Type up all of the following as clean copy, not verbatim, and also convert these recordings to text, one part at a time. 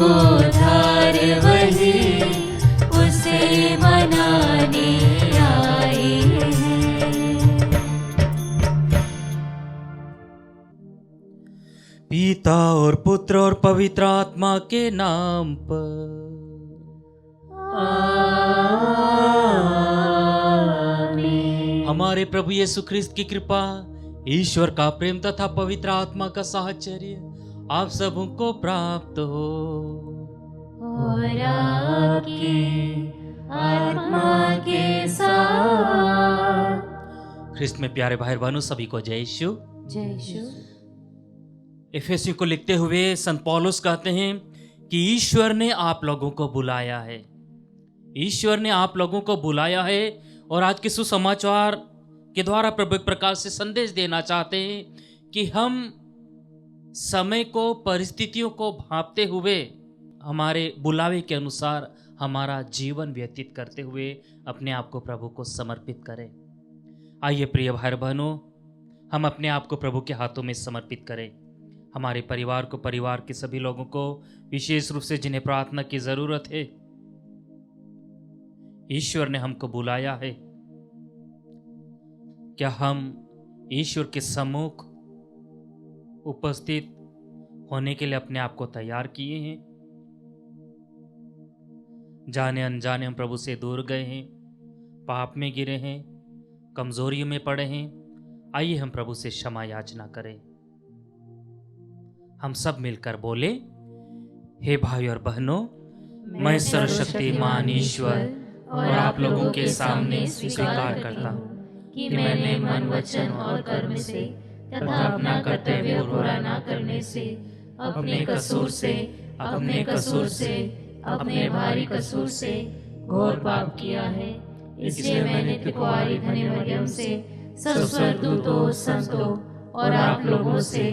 उद्धार वही उसे मनाने आए हैं। पिता और पुत्र और पवित्र आत्मा के नाम पर आमीन। हमारे प्रभु यीशु ख्रिस्त की कृपा, ईश्वर का प्रेम तथा पवित्र आत्मा का साहचर्य आप सबको प्राप्त हो। और आपकी आत्मा के साथ। ख्रिस्त में प्यारे भाई बहनों, सभी को जय यीशु। जय यीशु। इफिसियों को लिखते हुए संत पौलुस कहते हैं कि ईश्वर ने आप लोगों को बुलाया है, ईश्वर ने आप लोगों को बुलाया है। और आज के सुसमाचार के द्वारा प्रभु एक प्रकार से संदेश देना चाहते हैं कि हम समय को, परिस्थितियों को भांपते हुए हमारे बुलावे के अनुसार हमारा जीवन व्यतीत करते हुए अपने आप को प्रभु को समर्पित करें। आइए प्रिय भाई बहनों, हम अपने आप को प्रभु के हाथों में समर्पित करें। हमारे परिवार को, परिवार के सभी लोगों को, विशेष रूप से जिन्हें प्रार्थना की जरूरत है। ईश्वर ने हमको बुलाया है। क्या हम ईश्वर के सम्मुख उपस्थित होने के लिए अपने आप को तैयार किए हैं? जाने अनजाने हम प्रभु से दूर गए हैं, पाप में गिरे हैं, कमजोरियों में पड़े हैं। आइए हम प्रभु से क्षमा याचना करें। हम सब मिलकर बोले, हे भाई और बहनों, मैं सर्वशक्तिमान ईश्वर और आप लोगों के सामने स्वीकार करता हूँ कि मैंने मन, वचन और कर्म से तथा अपना कर्तव्य पूरा न करने से अपने कसूर से अपने भारी कसूर से घोर पाप किया है। इसलिए मैंने त्रिकुआरी धन्य मरियम से, सब स्वर्गदूतों, संतों और आप लोगों से,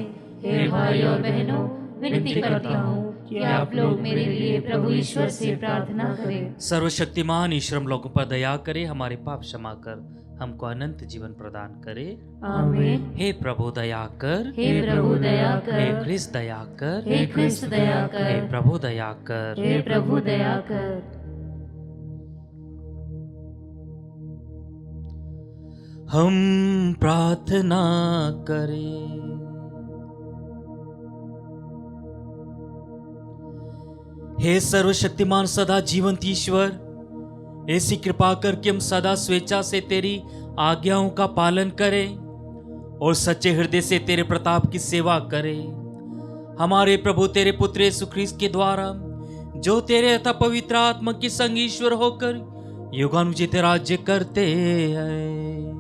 हे भाई और बहनों, विनती करता हूँ कि आप लोग मेरे लिए प्रभु ईश्वर से प्रार्थना करें। सर्वशक्तिमान ईश्वर हम लोगों पर दया करे, हमारे पाप क्षमा कर हमको अनंत जीवन प्रदान करे। आमीन। हे प्रभु दया कर, हे प्रभु दया कर, हे ख्रिस्त दया कर, हे ख्रिस्त दया कर, हे प्रभु दया कर, हे प्रभु दया कर। हम प्रार्थना करें। हे सर्वशक्तिमान सदा जीवंत ईश्वर, ऐसी कृपा कर कि हम सदा स्वेच्छा से तेरी आज्ञाओं का पालन करें और सच्चे हृदय से तेरे प्रताप की सेवा करें। हमारे प्रभु तेरे पुत्र यीशु ख्रीस्त के द्वारा, जो तेरे अतः पवित्र आत्मा की संग ईश्वर होकर युगानुयुग राज्य करते हैं।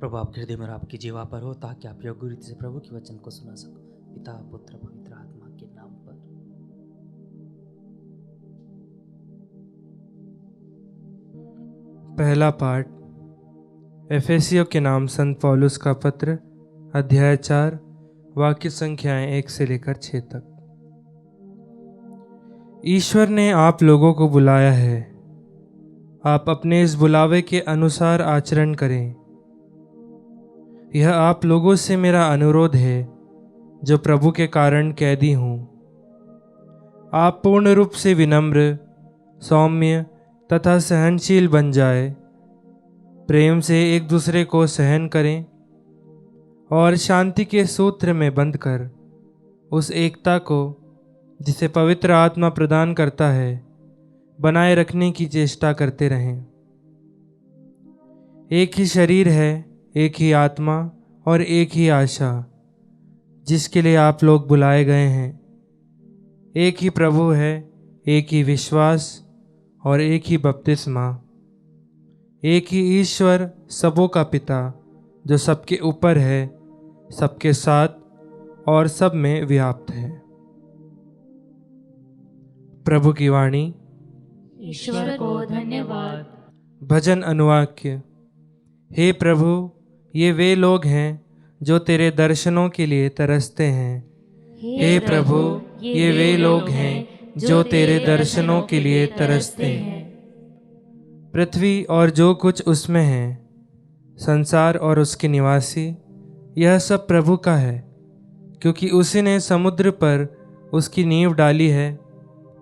प्रभु आप हृदय में और आपकी जीवा पर हो, ताकि आप योग्य रीति से प्रभु के वचन को सुना सको। पिता, पुत्र, पवित्र आत्मा के नाम पर। पहला पाठ एफेसियों के नाम संत पौलुस का पत्र, अध्याय 4, वाक्य संख्याएं 1 से लेकर 6 तक। ईश्वर ने आप लोगों को बुलाया है। आप अपने इस बुलावे के अनुसार आचरण करें। यह आप लोगों से मेरा अनुरोध है, जो प्रभु के कारण कैदी हूँ। आप पूर्ण रूप से विनम्र, सौम्य तथा सहनशील बन जाए। प्रेम से एक दूसरे को सहन करें और शांति के सूत्र में बंधकर उस एकता को, जिसे पवित्र आत्मा प्रदान करता है, बनाए रखने की चेष्टा करते रहें। एक ही शरीर है, एक ही आत्मा और एक ही आशा, जिसके लिए आप लोग बुलाए गए हैं। एक ही प्रभु है, एक ही विश्वास और एक ही बपतिस्मा। एक ही ईश्वर, सबों का पिता, जो सबके ऊपर है, सबके साथ और सब में व्याप्त है। प्रभु की वाणी। ईश्वर को धन्यवाद। भजन अनुवाक्य। हे प्रभु, ये वे लोग हैं जो तेरे दर्शनों के लिए तरसते हैं। हे प्रभु, ये वे लोग हैं जो तेरे दर्शनों के लिए तरसते हैं। पृथ्वी और जो कुछ उसमें है संसार और उसके निवासी, यह सब प्रभु का है, क्योंकि उसी ने समुद्र पर उसकी नींव डाली है,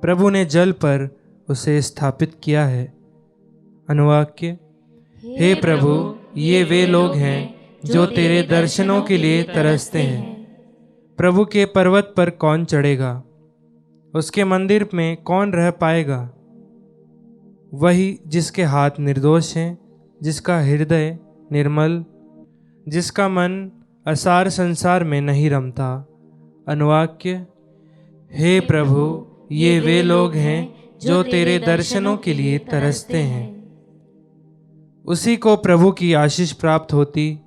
प्रभु ने जल पर उसे स्थापित किया है। अनुवाक्य। हे प्रभु, ये वे लोग हैं जो तेरे दर्शनों के लिए तरसते हैं। प्रभु के पर्वत पर कौन चढ़ेगा? उसके मंदिर में कौन रह पाएगा? वही जिसके हाथ निर्दोष हैं, जिसका हृदय निर्मल, जिसका मन असार संसार में नहीं रमता। अनुवाक्य। हे प्रभु, ये वे लोग हैं जो तेरे दर्शनों के लिए तरसते हैं। उसी को प्रभु की आशीष प्राप्त होती,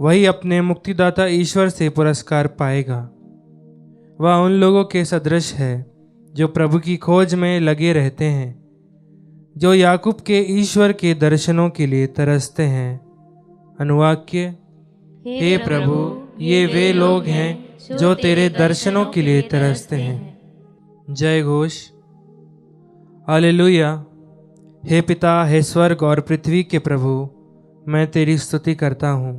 वही अपने मुक्तिदाता ईश्वर से पुरस्कार पाएगा। वह उन लोगों के सदृश है जो प्रभु की खोज में लगे रहते हैं, जो याकूब के ईश्वर के दर्शनों के लिए तरसते हैं। अनुवाक्य। हे प्रभु, ये वे लोग हैं जो तेरे दर्शनों के लिए तरसते हैं। जय घोष। हालेलुया। हे पिता, हे स्वर्ग और पृथ्वी के प्रभु, मैं तेरी स्तुति करता हूँ,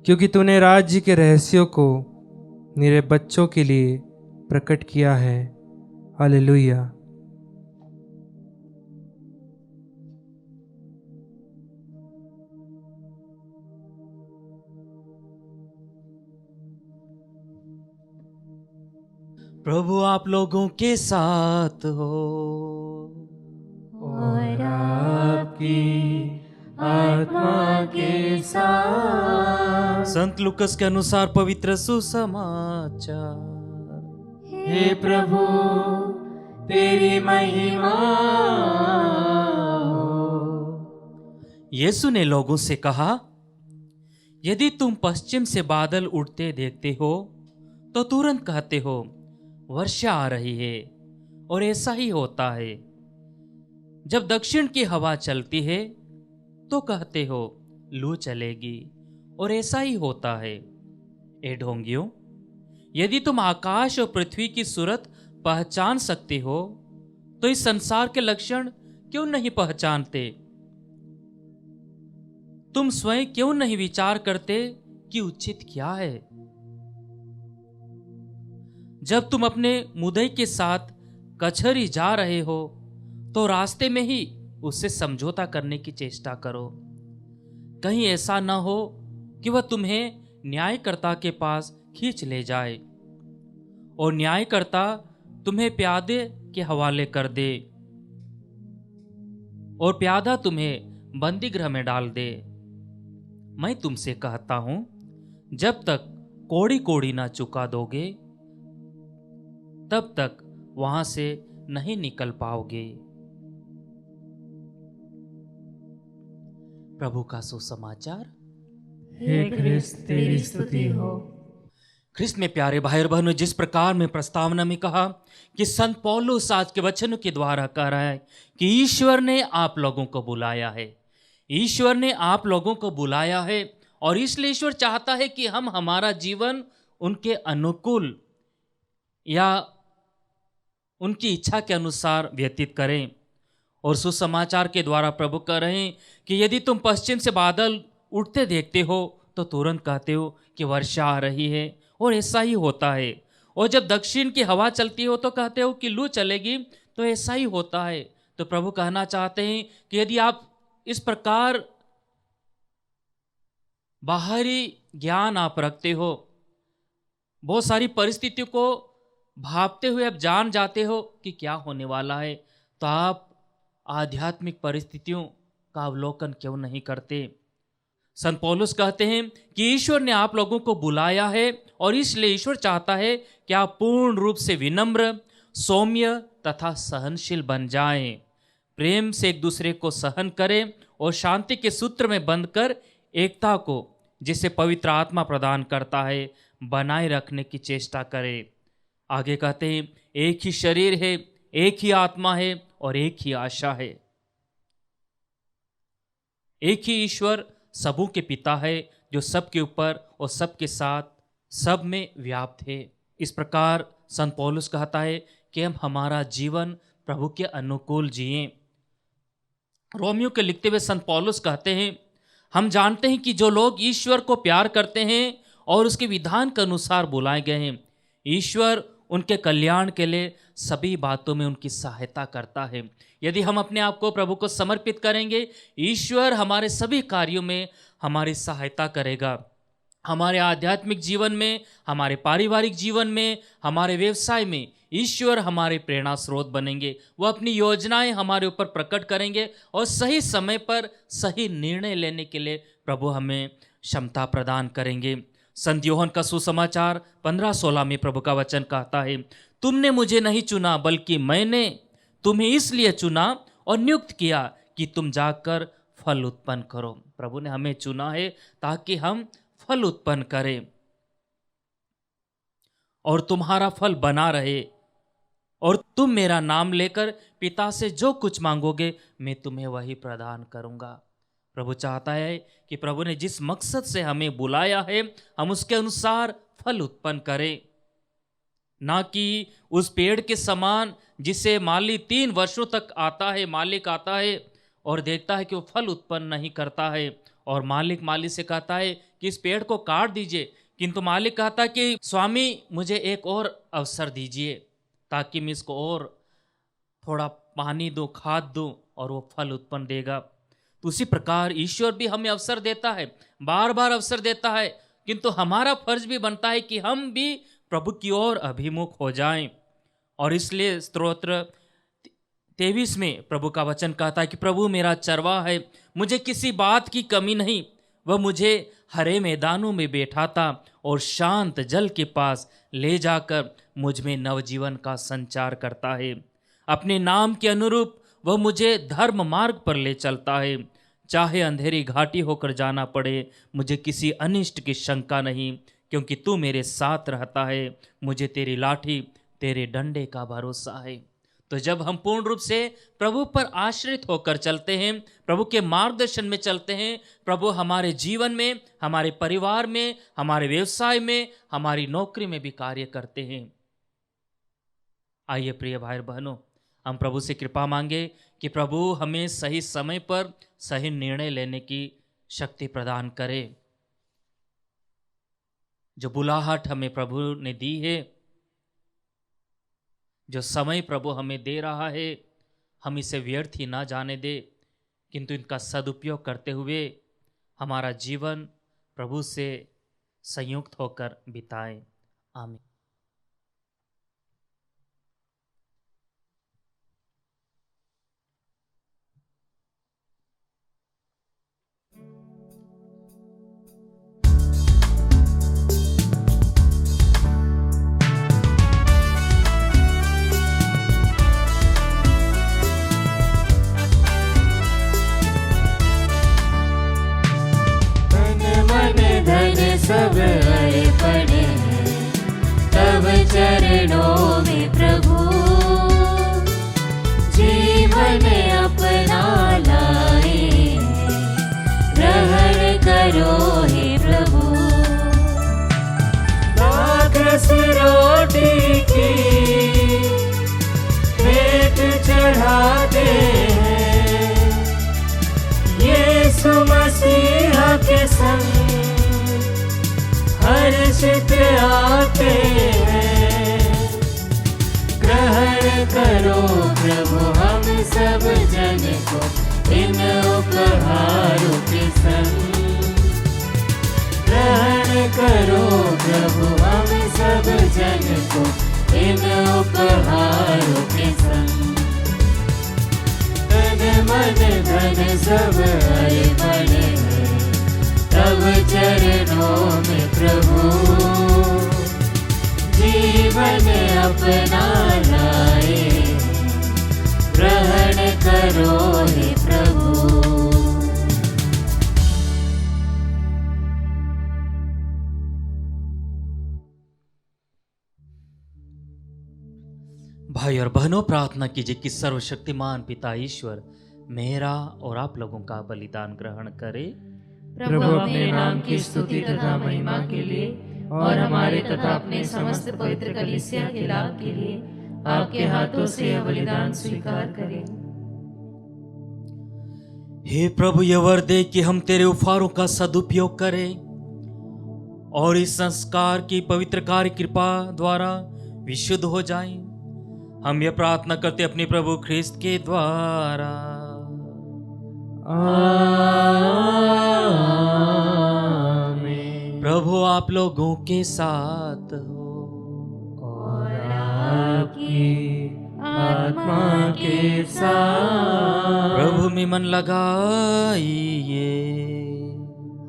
क्योंकि तूने राज्य के रहस्यों को मेरे बच्चों के लिए प्रकट किया है। हालेलुया। प्रभु आप लोगों के साथ हो और आपकी आत्मा के साथ। संत लूकस के अनुसार पवित्र सुसमाचार। हे प्रभु, तेरी महिमा हो। यीशु ने लोगों से कहा, यदि तुम पश्चिम से बादल उठते देखते हो तो तुरंत कहते हो वर्षा आ रही है, और ऐसा ही होता है। जब दक्षिण की हवा चलती है तो कहते हो लू चलेगी, और ऐसा ही होता है। ए ढोंगियों, यदि तुम आकाश और पृथ्वी की सूरत पहचान सकते हो तो इस संसार के लक्षण क्यों नहीं पहचानते? तुम स्वयं क्यों नहीं विचार करते कि उचित क्या है? जब तुम अपने मुदई के साथ कचहरी जा रहे हो तो रास्ते में ही उससे समझौता करने की चेष्टा करो, कहीं ऐसा ना हो कि वह तुम्हें न्यायकर्ता के पास खींच ले जाए और न्यायकर्ता तुम्हें प्यादे के हवाले कर दे और प्यादा तुम्हें बंदी गृह में डाल दे। मैं तुमसे कहता हूं, जब तक कोड़ी कोड़ी ना चुका दोगे तब तक वहां से नहीं निकल पाओगे। प्रभु का सुसमाचार। हे ख्रिस्त, तेरी स्तुति हो। ख्रिस्त में प्यारे भाई और बहनों, जिस प्रकार में प्रस्तावना में कहा कि संत पौलुस आज के वचनों के द्वारा कह रहा है कि ईश्वर ने आप लोगों को बुलाया है, ईश्वर ने आप लोगों को बुलाया है, और इसलिए ईश्वर चाहता है कि हम हमारा जीवन उनके अनुकूल या उनकी इच्छा के अनुसार व्यतीत करें। और सुसमाचार के द्वारा प्रभु कह रहे हैं कि यदि तुम पश्चिम से बादल उठते देखते हो तो तुरंत कहते हो कि वर्षा आ रही है, और ऐसा ही होता है। और जब दक्षिण की हवा चलती हो तो कहते हो कि लू चलेगी, तो ऐसा ही होता है। तो प्रभु कहना चाहते हैं कि यदि आप इस प्रकार बाहरी ज्ञान आप रखते हो, बहुत सारी परिस्थितियों को भापते हुए आप जान जाते हो कि क्या होने वाला है, तो आप आध्यात्मिक परिस्थितियों का अवलोकन क्यों नहीं करते? संत पौलुस कहते हैं कि ईश्वर ने आप लोगों को बुलाया है, और इसलिए ईश्वर चाहता है कि आप पूर्ण रूप से विनम्र, सौम्य तथा सहनशील बन जाएं, प्रेम से एक दूसरे को सहन करें और शांति के सूत्र में बंधकर एकता को, जिसे पवित्र आत्मा प्रदान करता है, बनाए रखने की चेष्टा करें। आगे कहते हैं, एक ही शरीर है, एक ही आत्मा है और एक ही आशा है। एक ही ईश्वर सबों के पिता है, जो सबके ऊपर और सबके साथ सब में व्याप्त है। इस प्रकार संत पौलुस कहता है कि हम हमारा जीवन प्रभु के अनुकूल जिएं। रोमियो के लिखते हुए संत पौलुस कहते हैं, हम जानते हैं कि जो लोग ईश्वर को प्यार करते हैं और उसके विधान के अनुसार बुलाए गए हैं, ईश्वर उनके कल्याण के लिए सभी बातों में उनकी सहायता करता है। यदि हम अपने आप को प्रभु को समर्पित करेंगे, ईश्वर हमारे सभी कार्यों में हमारी सहायता करेगा। हमारे आध्यात्मिक जीवन में, हमारे पारिवारिक जीवन में, हमारे व्यवसाय में ईश्वर हमारे प्रेरणा स्रोत बनेंगे। वो अपनी योजनाएं हमारे ऊपर प्रकट करेंगे और सही समय पर सही निर्णय लेने के लिए प्रभु हमें क्षमता प्रदान करेंगे। संत यूहन्ना का सुसमाचार 15:16 में प्रभु का वचन कहता है, तुमने मुझे नहीं चुना बल्कि मैंने तुम्हें इसलिए चुना और नियुक्त किया कि तुम जाकर फल उत्पन्न करो। प्रभु ने हमें चुना है ताकि हम फल उत्पन्न करें और तुम्हारा फल बना रहे, और तुम मेरा नाम लेकर पिता से जो कुछ मांगोगे मैं तुम्हें वही प्रदान करूंगा। प्रभु चाहता है कि प्रभु ने जिस मकसद से हमें बुलाया है हम उसके अनुसार फल उत्पन्न करें, ना कि उस पेड़ के समान जिसे माली 3 वर्षों तक आता है, मालिक आता है और देखता है कि वो फल उत्पन्न नहीं करता है और मालिक से कहता है कि इस पेड़ को काट दीजिए, किंतु मालिक कहता है कि स्वामी मुझे एक और अवसर दीजिए ताकि मैं इसको और थोड़ा पानी दूं, खाद दूं और वो फल उत्पन्न देगा। तो उसी प्रकार ईश्वर भी हमें अवसर देता है, बार बार अवसर देता है, किंतु हमारा फर्ज भी बनता है कि हम भी प्रभु की ओर अभिमुख हो जाएं। और इसलिए स्तोत्र 23 में प्रभु का वचन कहता है कि प्रभु मेरा चरवाहा है, मुझे किसी बात की कमी नहीं। वह मुझे हरे मैदानों में बैठाता और शांत जल के पास ले जाकर मुझ में नवजीवन का संचार करता है। अपने नाम के अनुरूप वह मुझे धर्म मार्ग पर ले चलता है। चाहे अंधेरी घाटी होकर जाना पड़े, मुझे किसी अनिष्ट की शंका नहीं, क्योंकि तू मेरे साथ रहता है। मुझे तेरी लाठी, तेरे डंडे का भरोसा है। तो जब हम पूर्ण रूप से प्रभु पर आश्रित होकर चलते हैं, प्रभु के मार्गदर्शन में चलते हैं, प्रभु हमारे जीवन में, हमारे परिवार में, हमारे व्यवसाय में, हमारी नौकरी में भी कार्य करते हैं। आइए प्रिय भाई बहनों, हम प्रभु से कृपा मांगे कि प्रभु हमें सही समय पर सही निर्णय लेने की शक्ति प्रदान करे। जो बुलाहट हमें प्रभु ने दी है, जो समय प्रभु हमें दे रहा है, हम इसे व्यर्थ ही ना जाने दे, किंतु इनका सदुपयोग करते हुए हमारा जीवन प्रभु से संयुक्त होकर बिताएं। आमीन। सब अर्पण तब चरणों में प्रभु, जीवन अपना लाए ग्रहण करो हे प्रभु। दाखरस रोटी की भेंट चढ़ाते हैं, यीशु मसीह के संग हर्षित आते हैं। ग्रहण करो प्रभु हम सब जन को इन उपहारों के संग। ग्रहण करो प्रभु हम सब जन को इन उपहारों के संग। तन मन धन सब अर्पण तब चरणों में प्रभु, जीवन अपना लाए ग्रहण करो हे प्रभु। भाई और बहनों, प्रार्थना कीजिए कि सर्वशक्तिमान पिता ईश्वर मेरा और आप लोगों का बलिदान ग्रहण करे। प्रभु अपने नाम की स्तुति तथा महिमा के लिए और हमारे तथा अपने समस्त पवित्र कलीसिया के लाभ के लिए आपके हाथों से यह बलिदान स्वीकार करें। हे प्रभु, ये वर दे कि हम तेरे उपहारों का सदुपयोग करें और इस संस्कार की पवित्र कार्य कृपा द्वारा विशुद्ध हो जाएं। हम ये प्रार्थना करते अपने प्रभु ख्रिस्त के द्वारा। आमीन। प्रभु आप लोगों के साथ हो और आपकी आत्मा के साथ। प्रभु में मन लगाइए।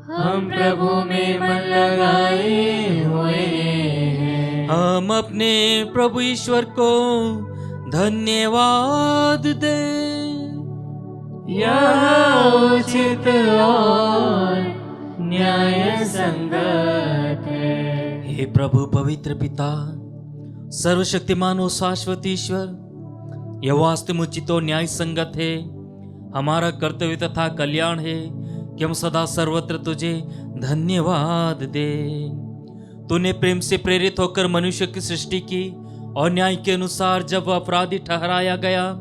हम प्रभु में मन लगाए हुए हैं। हम अपने प्रभु ईश्वर को धन्यवाद दें। यह उचित और न्याय संगत है। हे प्रभु पवित्र पिता, सर्वशक्तिमान और शाश्वत ईश्वर, यह वास्तव में उचित और न्याय संगत है, हमारा कर्तव्य तथा कल्याण है कि हम सदा सर्वत्र तुझे धन्यवाद दे। तूने प्रेम से प्रेरित होकर मनुष्य की सृष्टि की और न्याय के अनुसार जब वह अपराधी ठहराया गया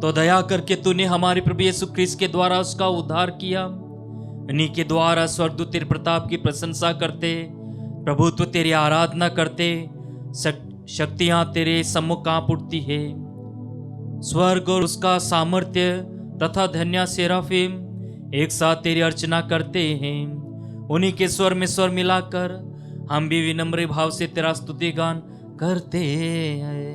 तो दया करके तूने हमारे प्रभु यीशु ख्रिस्त के द्वारा उसका उद्धार किया। इन्हीं के द्वारा स्वर्गदूत तेरे प्रताप की प्रशंसा करते, प्रभुत्व तेरी आराधना करते, शक्तियां तेरे सम्मुख कांप उठती है। स्वर्ग और उसका सामर्थ्य तथा धन्य सेराफिम एक साथ तेरी अर्चना करते हैं। उन्हीं के स्वर में स्वर मिलाकर हम भी विनम्र भाव से तेरा स्तुति गान करते हैं।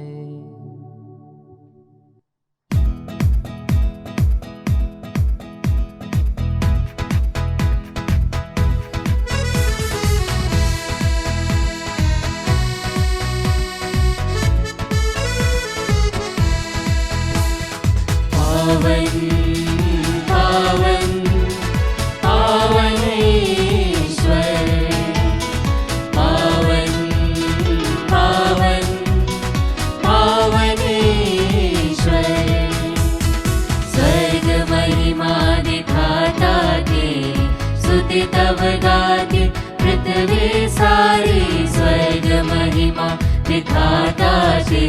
तब गाती पृथ्वी सारी, स्वर्ग महिमा दिखाता थे।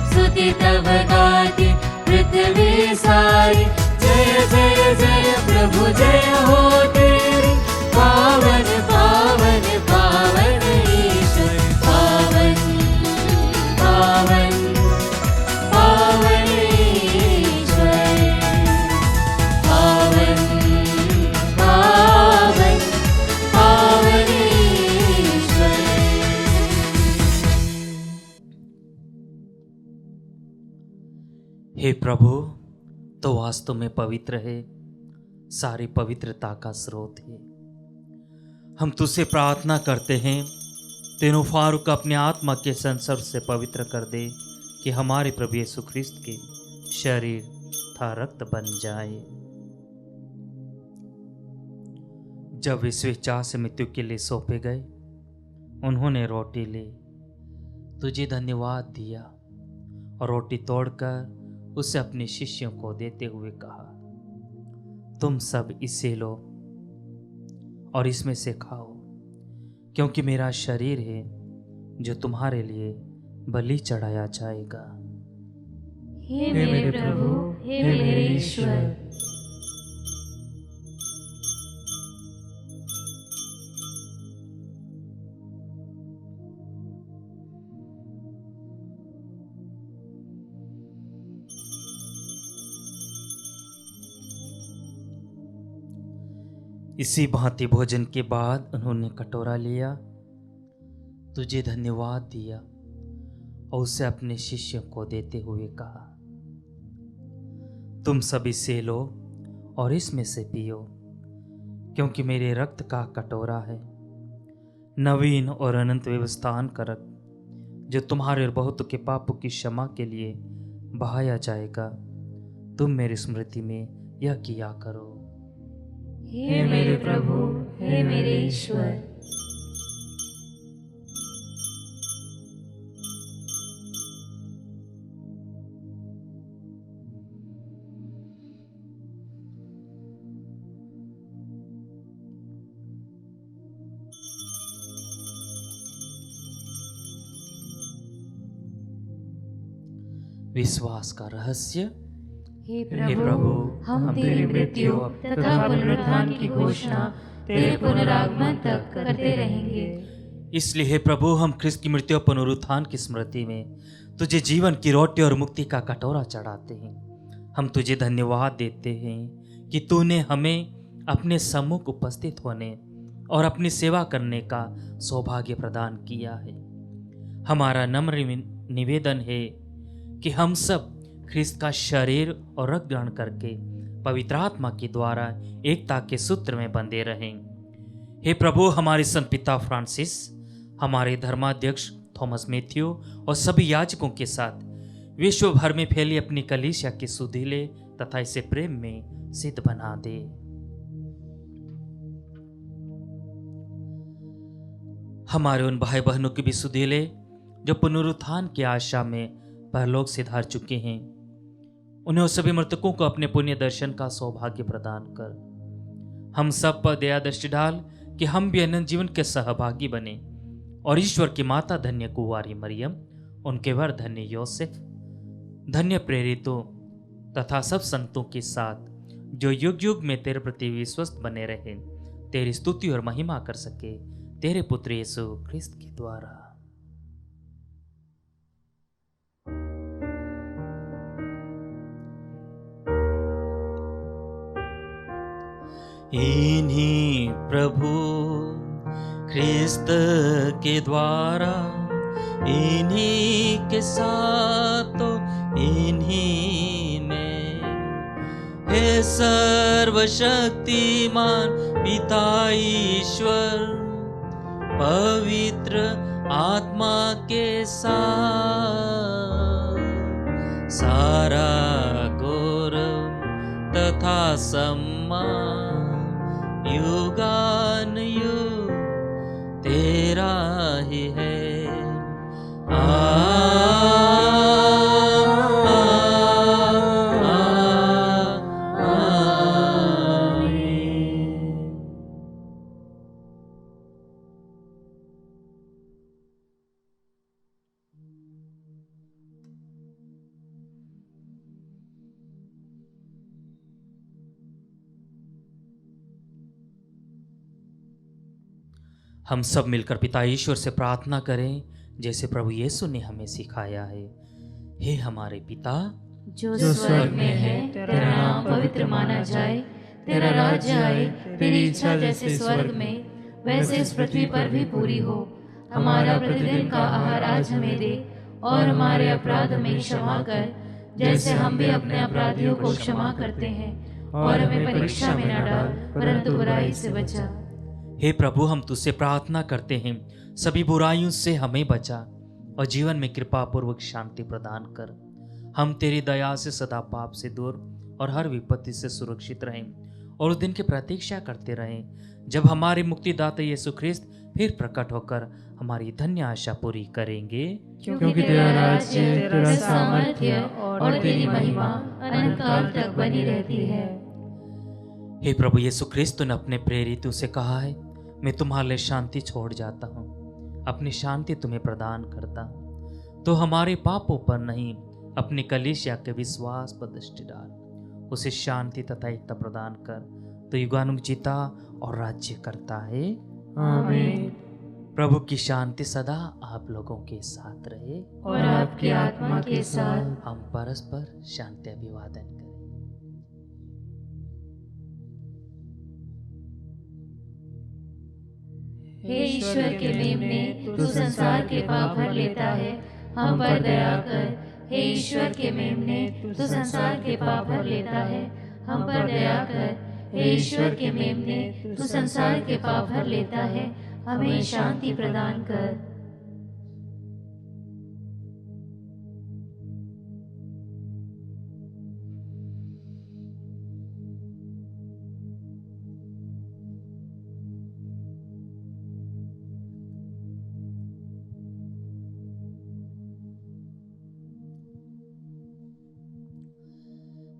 स्तुति तब गाती पृथ्वी सारी, जय जय जय प्रभु जय हो तेरी। पावन पावन पावन ईश्वर, पावन पावन पावन ईश्वर, पावन पावन पावन ईश्वर। हे प्रभु, तो वास्तव में पवित्र है, सारी पवित्रता का स्रोत है। हम तुझसे प्रार्थना करते हैं, तेनों फारूक अपने आत्मा के संसर्ग से पवित्र कर दे कि हमारे प्रभु यीशु ख्रिस्त के शरीर तथा रक्त बन जाए। जब वे स्वेच्छा से मृत्यु के लिए सौंपे गए, उन्होंने रोटी ली, तुझे धन्यवाद दिया और रोटी तोड़कर उसे अपने शिष्यों को देते हुए कहा, तुम सब इसे लो और इसमें से खाओ, क्योंकि मेरा शरीर है जो तुम्हारे लिए बलि चढ़ाया जाएगा। हे मेरे प्रभु, हे मेरे ईश्वर। इसी भांति भोजन के बाद उन्होंने कटोरा लिया, तुझे धन्यवाद दिया और उसे अपने शिष्यों को देते हुए कहा, तुम सब इसे लो और इसमें से पियो, क्योंकि मेरे रक्त का कटोरा है, नवीन और अनंत व्यवस्थान का रक्त, जो तुम्हारे और बहुतों के पापों की क्षमा के लिए बहाया जाएगा। तुम मेरी स्मृति में यह किया करो। हे मेरे प्रभु, हे मेरे ईश्वर। विश्वास का रहस्य। हे हे प्रभु, हम तेरी मृत्यु तथा पुनरुत्थान की घोषणा तेरे पुनरागमन तक करते रहेंगे। इसलिए हे प्रभु, हम ख्रिस्त की मृत्यु और पुनरुत्थान की स्मृति में तुझे जीवन की रोटी और मुक्ति का कटोरा चढ़ाते हैं। हम तुझे धन्यवाद देते हैं कि तूने हमें अपने सम्मुख उपस्थित होने और अपनी सेवा करने का सौभाग्य प्रदान किया है। हमारा नम्र निवेदन है कि हम सब ख्रिस्त का शरीर और रक्त ग्रहण करके पवित्र आत्मा के द्वारा एकता के सूत्र में बंधे रहें। हे प्रभु, हमारे संत पिता फ्रांसिस, हमारे धर्माध्यक्ष थॉमस मैथ्यू और सभी याजकों के साथ विश्व भर में फैली अपनी कलीसिया के सुधीले तथा इसे प्रेम में सिद्ध बना दे। हमारे उन भाई बहनों के भी सुधीले जो पुनरुत्थान की आशा में परलोक से धार चुके हैं, उन्हें और सभी मृतकों को अपने पुण्य दर्शन का सौभाग्य प्रदान कर। हम सब पर दया दृष्टि डाल कि हम भी अनंत जीवन के सहभागी बने और ईश्वर की माता धन्य कुंवारी मरियम, उनके वर धन्य योसेफ, धन्य प्रेरितों तथा सब संतों के साथ जो युग युग में तेरे प्रति विश्वस्त बने रहे, तेरी स्तुति और महिमा कर सके, तेरे पुत्र यीशु ख्रिस्त के द्वारा। इन्हीं प्रभु ख्रिस्त के द्वारा, इन्हीं के साथ तो इन्हीं में, हे सर्वशक्तिमान पिता ईश्वर, पवित्र आत्मा के साथ सारा गौरव तथा सम्मान युगान युग तेरा ही है। हम सब मिलकर पिता ईश्वर से प्रार्थना करें जैसे प्रभु यीशु ने हमें सिखाया है। हे हमारे पिता जो स्वर्ग में है, तेरा नाम पवित्र माना जाए, तेरा राज्य आए, तेरी इच्छा जैसे स्वर्ग में वैसे इस पृथ्वी पर भी पूरी हो। हमारा प्रतिदिन का आहार आज हमें दे और हमारे अपराध में क्षमा कर जैसे हम भी अपने अपराधियों को क्षमा करते हैं, और हमें परीक्षा में न डाल परंतु बुराई से बचा। हे प्रभु, हम तुझसे प्रार्थना करते हैं, सभी बुराइयों से हमें बचा और जीवन में कृपा पूर्वक शांति प्रदान कर। हम तेरी दया से सदा पाप से दूर और हर विपत्ति से सुरक्षित रहें और उस दिन की प्रतीक्षा करते रहें जब हमारे मुक्तिदाता यीशु ख्रिस्त फिर प्रकट होकर हमारी धन्य आशा पूरी करेंगे। क्योंकि तेरा राज्य, तेरा सामर्थ्य और तेरी महिमा अनंत काल तक बनी रहती है। हे प्रभु यीशु ख्रिस्त ने अपने प्रेरितों से कहा है, मैं तुम्हारे लिए शांति छोड़ जाता हूँ, अपनी शांति तुम्हें प्रदान करता हूँ। तो हमारे पापों पर नहीं, अपनी कलीसिया के विश्वास पर दृष्टि डाल, उसे शांति तथा एकता प्रदान कर, तो युगानुग जीता और राज्य करता है। आमीन। प्रभु की शांति सदा आप लोगों के साथ रहे और आपकी आत्मा के साथ। हम परस्पर शांति अभिवादन करें। हे ईश्वर के मेमने, तू संसार के पाप भर लेता है, हम पर दया कर। हे ईश्वर के मेमने, तू संसार के पाप भर लेता है, हम पर दया कर। हे ईश्वर के मेमने, तू संसार के पाप भर लेता है, हमें शांति प्रदान कर।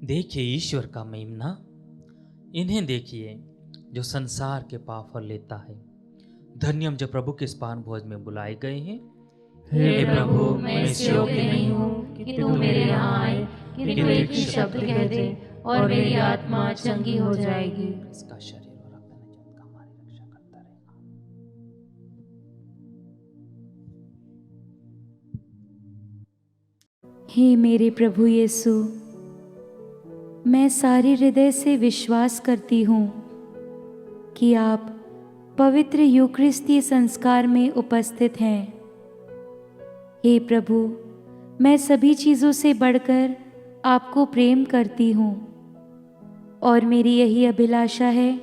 देखिए ईश्वर का महिमा, इन्हें देखिए जो संसार के पाप हर लेता है। धन्य हम जो प्रभु के इस पान भोज में बुलाए गए हैं। हे प्रभु, मैं इस योग्य नहीं हूँ कि तू मेरे यहाँ आए, किंतु एक ही शब्द कह दे और मेरी आत्मा चंगी हो जाएगी। इसका शरीर और अपना जन का हमारी रक्षा करता रहेगा। हे मेरे प्रभु यीशु, मैं सारे हृदय से विश्वास करती हूँ कि आप पवित्र यूकरिस्तीय संस्कार में उपस्थित हैं। हे प्रभु, मैं सभी चीज़ों से बढ़कर आपको प्रेम करती हूँ और मेरी यही अभिलाषा है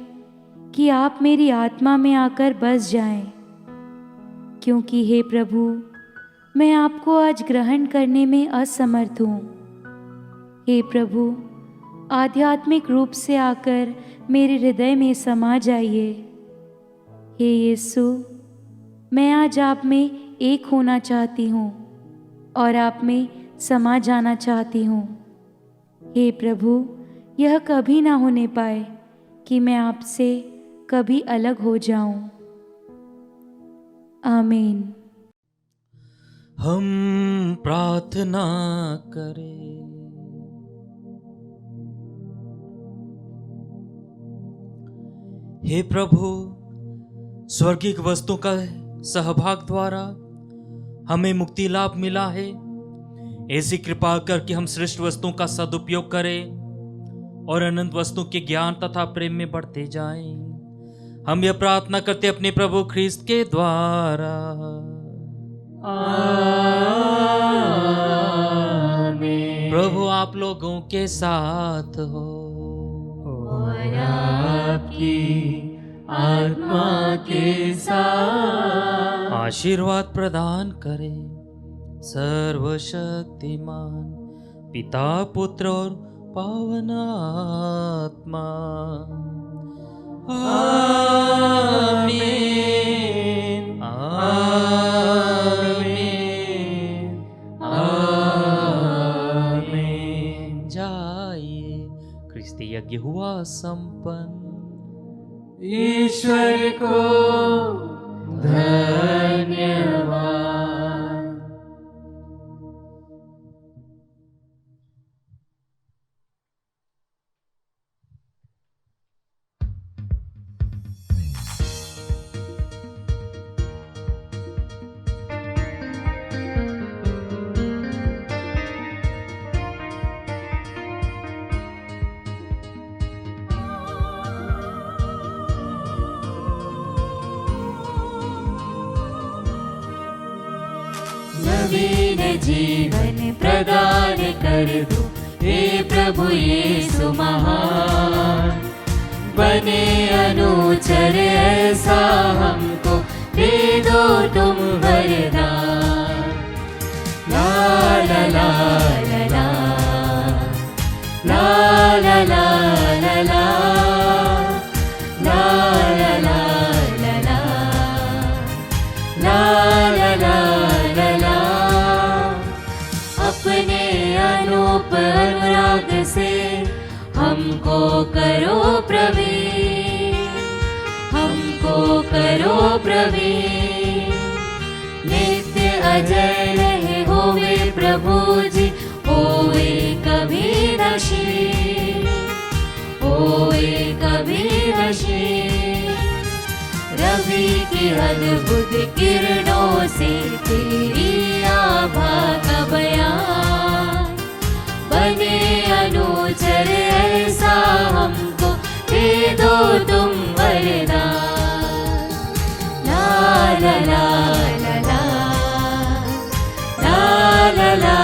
कि आप मेरी आत्मा में आकर बस जाएं, क्योंकि हे प्रभु, मैं आपको आज ग्रहण करने में असमर्थ हूँ। हे प्रभु, आध्यात्मिक रूप से आकर मेरे हृदय में समा जाइए। हे यीशु, मैं आज आप में एक होना चाहती हूँ और आप में समा जाना चाहती हूँ। हे प्रभु, यह कभी ना होने पाए कि मैं आपसे कभी अलग हो जाऊं। आमीन। हम प्रार्थना करें। हे प्रभु, स्वर्गिक वस्तुओं का सहभाग द्वारा हमें मुक्ति लाभ मिला है। ऐसी कृपा कर कि हम श्रेष्ठ वस्तुओं का सदुपयोग करें और अनंत वस्तुओं के ज्ञान तथा प्रेम में बढ़ते जाएं। हम यह प्रार्थना करते अपने प्रभु ख्रिस्त के द्वारा। आमीन। प्रभु आप लोगों के साथ हो और आपकी आत्मा के साथ। आशीर्वाद प्रदान करें सर्वशक्तिमान पिता, पुत्र और पावन आत्मा। आमीन। आमीन। आमीन। जाइए, क्रिस्ती यज्ञ हुआ संपन्न। ईश्वर को धन्यवाद। नवीन जीवन प्रदान कर दो, हे प्रभु यीशु महान। बने अनुचर ऐसा हमको दे दो तुम वरदान। ला ला ला ला ला ला ला ला ला ला ला ला ला ला ला ला ला। अपने अनूप अनुराग से हमको करो प्रवीण, हमको करो प्रवीण। नित्य अजय रहे होवे प्रभु जी, होवे कभी नशीन, होवे कभी नशीन। रवि की अद्भुत किरणों से तेरी आभा का बयान। बने अनुचर ऐसा हमको दे दो तुम वरदान। ला ला ला ला ला ला ला ला